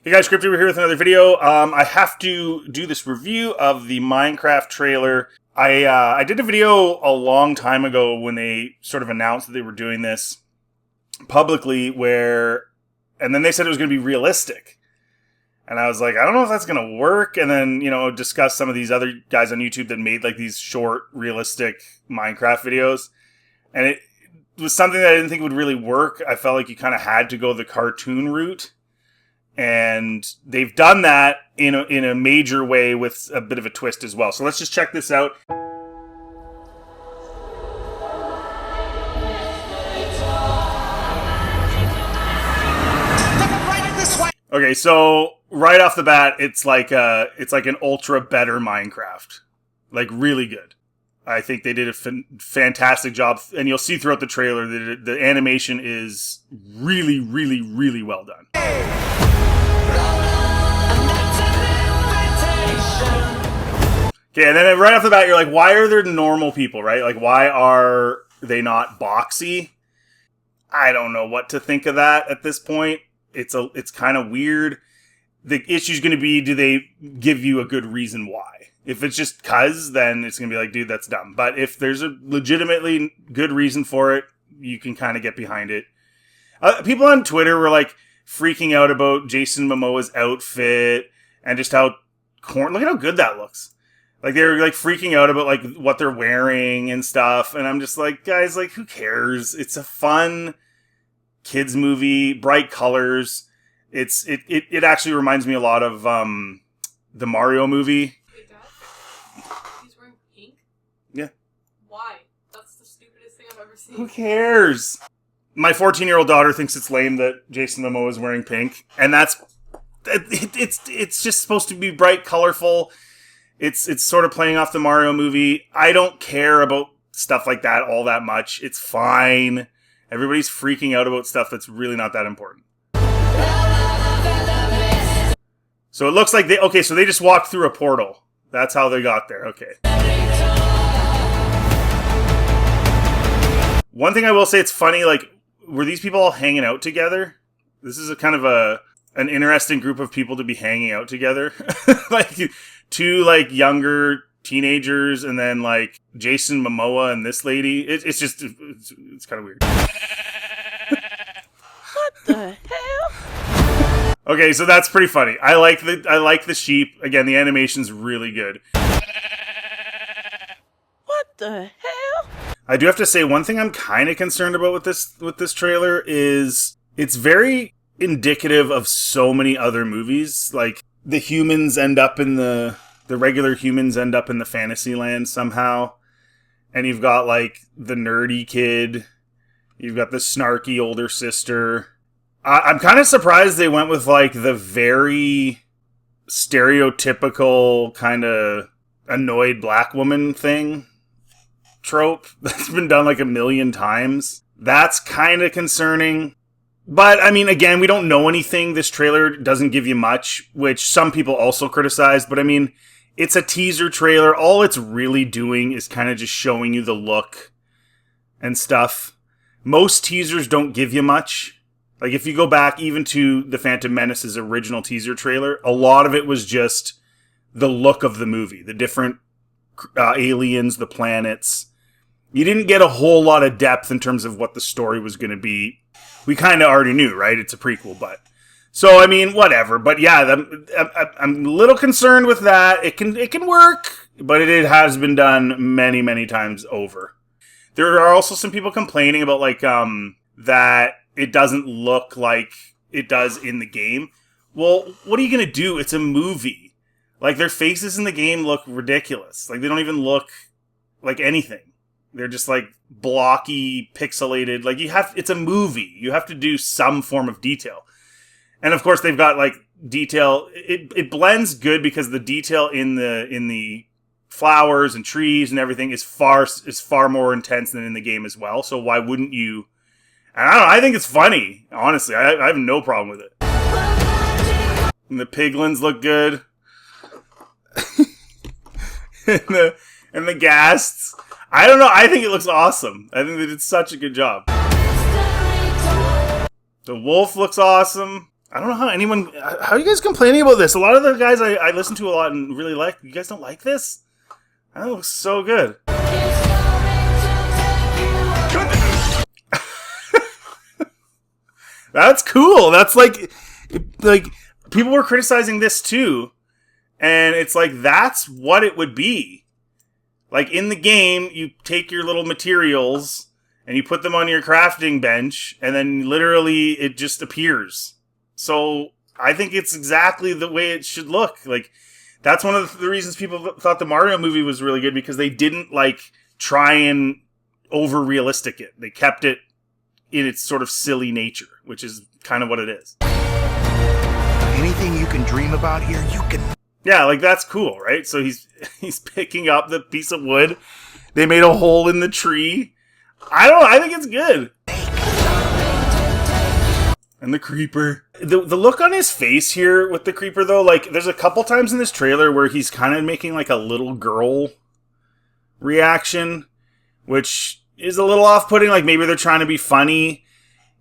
Hey guys, Crypto here with another video. I have to do this review of the Minecraft trailer. I did a video a long time ago when they sort of announced that they were doing this publicly, and then they said it was going to be realistic. And I was like, I don't know if that's going to work. And then, discuss some of these other guys on YouTube that made like these short, realistic Minecraft videos. And it was something that I didn't think would really work. I felt like you kind of had to go the cartoon route. And they've done that in a major way with a bit of a twist as well. So let's just check this out. Okay, so right off the bat, it's like an ultra better Minecraft, like really good. I think they did a fantastic job, and you'll see throughout the trailer that the animation is really, really, really well done. Okay, and then right off the bat, you're like, why are there normal people, right? Like, why are they not boxy? I don't know what to think of that at this point. It's kind of weird. The issue's going to be, do they give you a good reason why? If it's just cuz, then it's going to be like, dude, that's dumb. But if there's a legitimately good reason for it, you can kind of get behind it. People on Twitter were like freaking out about Jason Momoa's outfit and just how look at how good that looks. Like, they were like freaking out about like what they're wearing and stuff. And I'm just like, guys, like, who cares? It's a fun kids movie, bright colors. It actually reminds me a lot of the Mario movie. Wait, Dad? He's wearing pink? Yeah. Why? That's the stupidest thing I've ever seen. Who cares? My 14-year-old daughter thinks it's lame that Jason Momoa is wearing pink, and it's just supposed to be bright, colorful. It's sort of playing off the Mario movie. I don't care about stuff like that all that much. It's fine. Everybody's freaking out about stuff that's really not that important. So it looks like they just walked through a portal. That's how they got there. Okay. One thing I will say, it's funny, like, were these people all hanging out together? This is a kind of an interesting group of people to be hanging out together. Like, two, like, younger teenagers, and then, like, Jason Momoa and this lady. It's kind of weird. What the hell? Okay, so that's pretty funny. I like the sheep. Again, the animation's really good. What the hell? I do have to say, one thing I'm kind of concerned about with this trailer is it's very indicative of so many other movies. Like, the humans end up in the regular humans end up in the fantasy land somehow. And you've got, like, the nerdy kid. You've got the snarky older sister. I'm kind of surprised they went with, like, the very stereotypical kind of annoyed black woman thing trope that's been done like a million times. That's kind of concerning. But, I mean, again, we don't know anything. This trailer doesn't give you much, which some people also criticize. But, I mean, it's a teaser trailer. All it's really doing is kind of just showing you the look and stuff. Most teasers don't give you much. Like, if you go back even to The Phantom Menace's original teaser trailer, a lot of it was just the look of the movie. The different aliens, the planets. You didn't get a whole lot of depth in terms of what the story was going to be. We kind of already knew, right? It's a prequel, but... So, I mean, whatever. But yeah, I'm a little concerned with that. It can work, but it has been done many, many times over. There are also some people complaining about, like, that it doesn't look like it does in the game. Well, what are you going to do? It's a movie. Like, their faces in the game look ridiculous. Like, they don't even look like anything. They're just, like, blocky, pixelated. Like, it's a movie. You have to do some form of detail. And of course, they've got, like, detail. It blends good because the detail in the flowers and trees and everything is far more intense than in the game as well. So why wouldn't you? And I don't know, I think it's funny. Honestly, I have no problem with it. And the piglins look good. and the ghasts. I don't know. I think it looks awesome. I think they did such a good job. The wolf looks awesome. I don't know how are you guys complaining about this? A lot of the guys I listen to a lot and really like, you guys don't like this? That looks so good. That's cool. That's like people were criticizing this too. And it's like, that's what it would be. Like in the game, you take your little materials and you put them on your crafting bench and then literally it just appears. So I think it's exactly the way it should look. Like that's one of the reasons people thought the Mario movie was really good, because they didn't like try and over realistic it. They kept it in its sort of silly nature, which is kind of what it is. Anything you can dream about here, you can. Yeah, like that's cool, right? So he's picking up the piece of wood. They made a hole in the tree. I don't know, I think it's good. And the creeper. The look on his face here with the creeper, though, like, there's a couple times in this trailer where he's kind of making, like, a little girl reaction, which is a little off-putting. Like, maybe they're trying to be funny.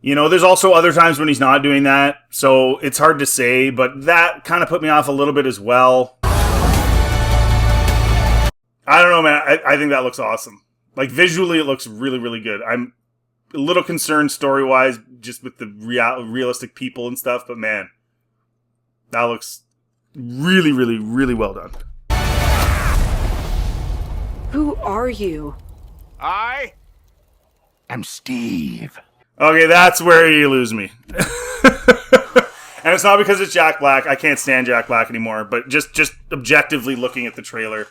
You know, there's also other times when he's not doing that, so it's hard to say, but that kind of put me off a little bit as well. I don't know, man. I think that looks awesome. Like, visually, it looks really, really good. I'm a little concerned story-wise, just with the realistic people and stuff, but man, that looks really, really, really well done. Who are you? I am Steve. Okay, that's where you lose me. And it's not because it's Jack Black. I can't stand Jack Black anymore, but just objectively looking at the trailer,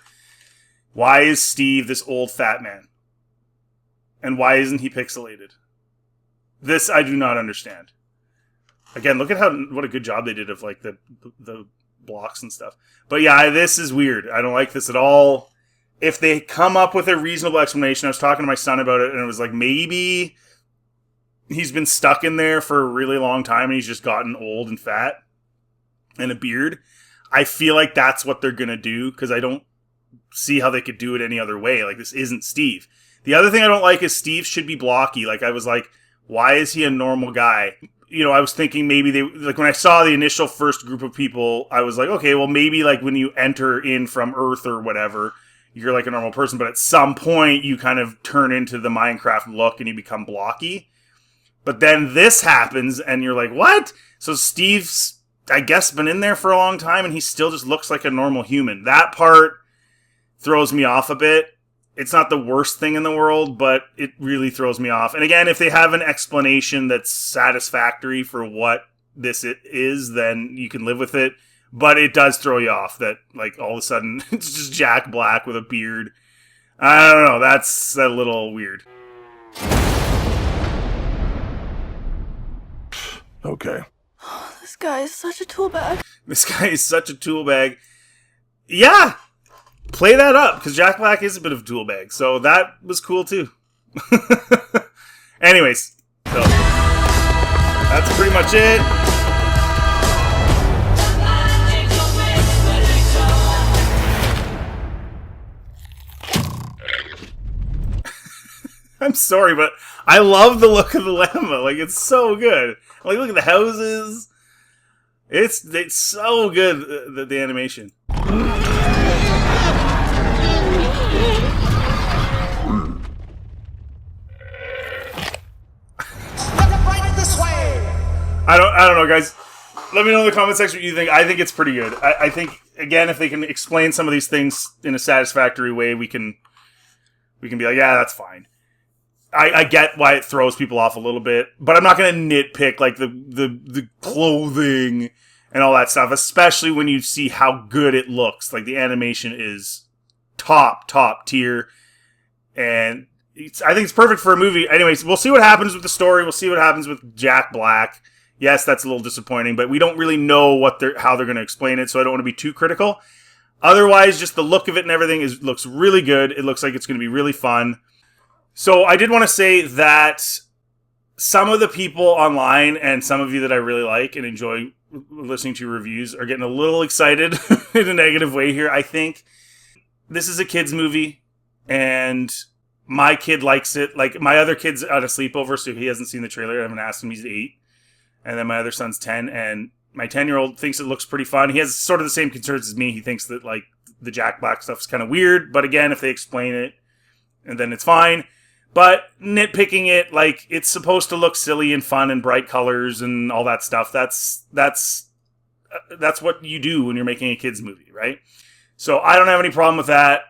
why is Steve this old fat man? And why isn't he pixelated? This I do not understand. Again, look at what a good job they did of like the blocks and stuff. But yeah, this is weird. I don't like this at all. If they come up with a reasonable explanation, I was talking to my son about it, and it was like, maybe he's been stuck in there for a really long time and he's just gotten old and fat and a beard. I feel like that's what they're going to do, because I don't see how they could do it any other way. Like, this isn't Steve. The other thing I don't like is Steve should be blocky. Like, I was like, why is he a normal guy? You know, I was thinking maybe they, like, when I saw the initial first group of people, I was like, okay, well, maybe, like, when you enter in from Earth or whatever, you're like a normal person, but at some point you kind of turn into the Minecraft look and you become blocky. But then this happens and you're like, what? So Steve's, I guess, been in there for a long time and he still just looks like a normal human. That part throws me off a bit. It's not the worst thing in the world, but it really throws me off. And again, if they have an explanation that's satisfactory for what this is, then you can live with it. But it does throw you off that, like, all of a sudden it's just Jack Black with a beard. I don't know. That's a little weird. Okay. This guy is such a tool bag. This guy is such a tool bag. Yeah! Play that up, because Jack Black is a bit of a tool bag. So that was cool, too. Anyways, so that's pretty much it. I'm sorry, but I love the look of the llama. Like, it's so good. Like, look at the houses. It's so good, the animation. I don't know, guys. Let me know in the comment section what you think. I think it's pretty good. I think, again, if they can explain some of these things in a satisfactory way, we can be like, yeah, that's fine. I get why it throws people off a little bit, but I'm not going to nitpick like the clothing and all that stuff, especially when you see how good it looks. Like, the animation is top tier, and I think it's perfect for a movie. Anyways, we'll see what happens with the story. We'll see what happens with Jack Black. Yes, that's a little disappointing, but we don't really know how they're going to explain it, so I don't want to be too critical. Otherwise, just the look of it and everything looks really good. It looks like it's going to be really fun. So I did want to say that some of the people online and some of you that I really like and enjoy listening to reviews are getting a little excited in a negative way here. I think this is a kid's movie and my kid likes it. Like, my other kid's at a sleepover, so he hasn't seen the trailer. I haven't asked him. He's 8. And then my other son's 10, and My 10-year-old thinks it looks pretty fun. He has sort of the same concerns as me. He thinks that, like, the Jack Black stuff's kind of weird. But again, if they explain it, and then it's fine. But nitpicking it, like, it's supposed to look silly and fun and bright colors and all that stuff. That's what you do when you're making a kids movie, right? So I don't have any problem with that.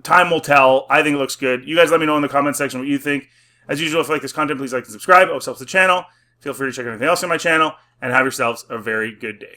Time will tell. I think it looks good. You guys let me know in the comment section what you think. As usual, if you like this content, please like and subscribe. It helps the channel. Feel free to check out anything else on my channel. And have yourselves a very good day.